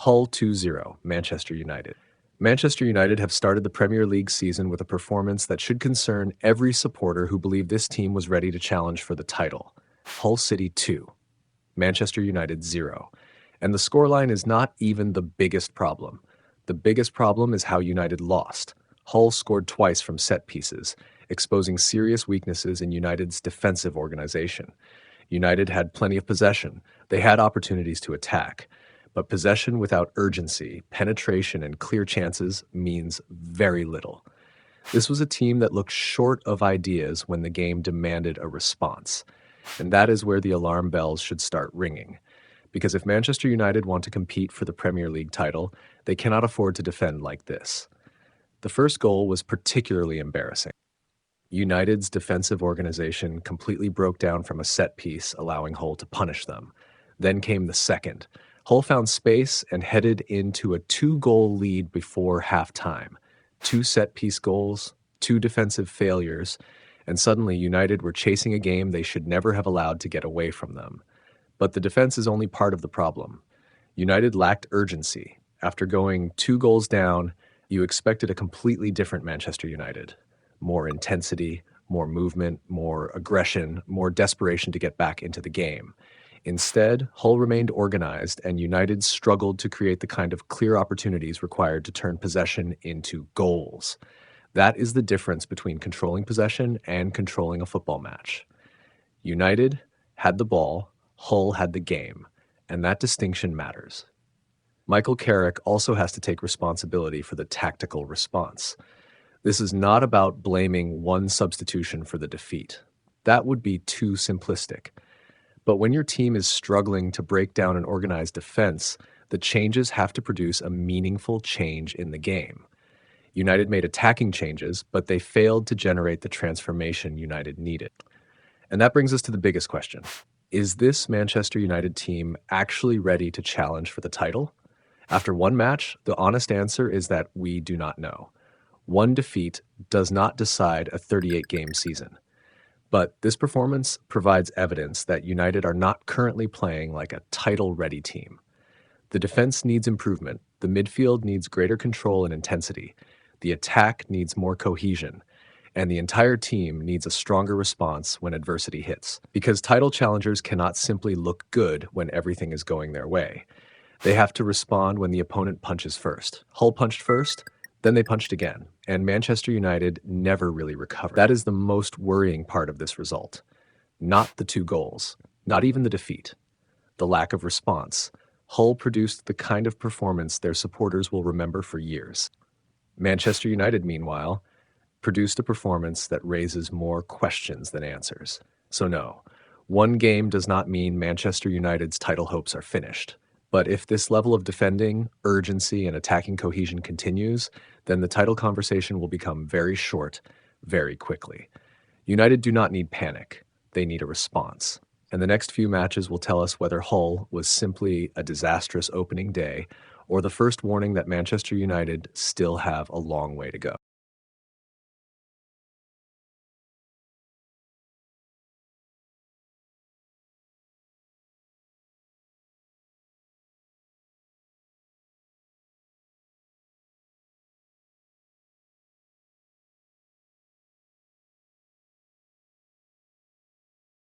Hull 2-0, Manchester United. Manchester United have started the Premier League season with a performance that should concern every supporter who believed this team was ready to challenge for the title. Hull City 2, Manchester United 0. And the scoreline is not even the biggest problem. The biggest problem is how United lost. Hull scored twice from set pieces, exposing serious weaknesses in United's defensive organization. United had plenty of possession. They had opportunities to attack. But possession without urgency, penetration, and clear chances means very little. This was a team that looked short of ideas when the game demanded a response. And that is where the alarm bells should start ringing. Because if Manchester United want to compete for the Premier League title, they cannot afford to defend like this. The first goal was particularly embarrassing. United's defensive organization completely broke down from a set piece, allowing Hull to punish them. Then came the second. Hull found space and headed into a 2-goal lead before halftime. 2 set-piece goals, 2 defensive failures, and suddenly United were chasing a game they should never have allowed to get away from them. But the defense is only part of the problem. United lacked urgency. After going 2 goals down, you expected a completely different Manchester United. More intensity, more movement, more aggression, more desperation to get back into the game. Instead, Hull remained organized, and United struggled to create the kind of clear opportunities required to turn possession into goals. That is the difference between controlling possession and controlling a football match. United had the ball, Hull had the game, and that distinction matters. Michael Carrick also has to take responsibility for the tactical response. This is not about blaming one substitution for the defeat. That would be too simplistic. But when your team is struggling to break down an organized defense, the changes have to produce a meaningful change in the game. United made attacking changes, but they failed to generate the transformation United needed. And that brings us to the biggest question. Is this Manchester United team actually ready to challenge for the title? After one match, the honest answer is that we do not know. One defeat does not decide a 38-game season. But this performance provides evidence that United are not currently playing like a title-ready team. The defense needs improvement, the midfield needs greater control and intensity, the attack needs more cohesion, and the entire team needs a stronger response when adversity hits. Because title challengers cannot simply look good when everything is going their way. They have to respond when the opponent punches first. Hull punched first, then they punched again, and Manchester United never really recovered. That is the most worrying part of this result. Not the 2 goals, not even the defeat. The lack of response. Hull produced the kind of performance their supporters will remember for years. Manchester United, meanwhile, produced a performance that raises more questions than answers. So no, one game does not mean Manchester United's title hopes are finished. But if this level of defending, urgency, and attacking cohesion continues, then the title conversation will become very short, very quickly. United do not need panic. They need a response. And the next few matches will tell us whether Hull was simply a disastrous opening day or the first warning that Manchester United still have a long way to go.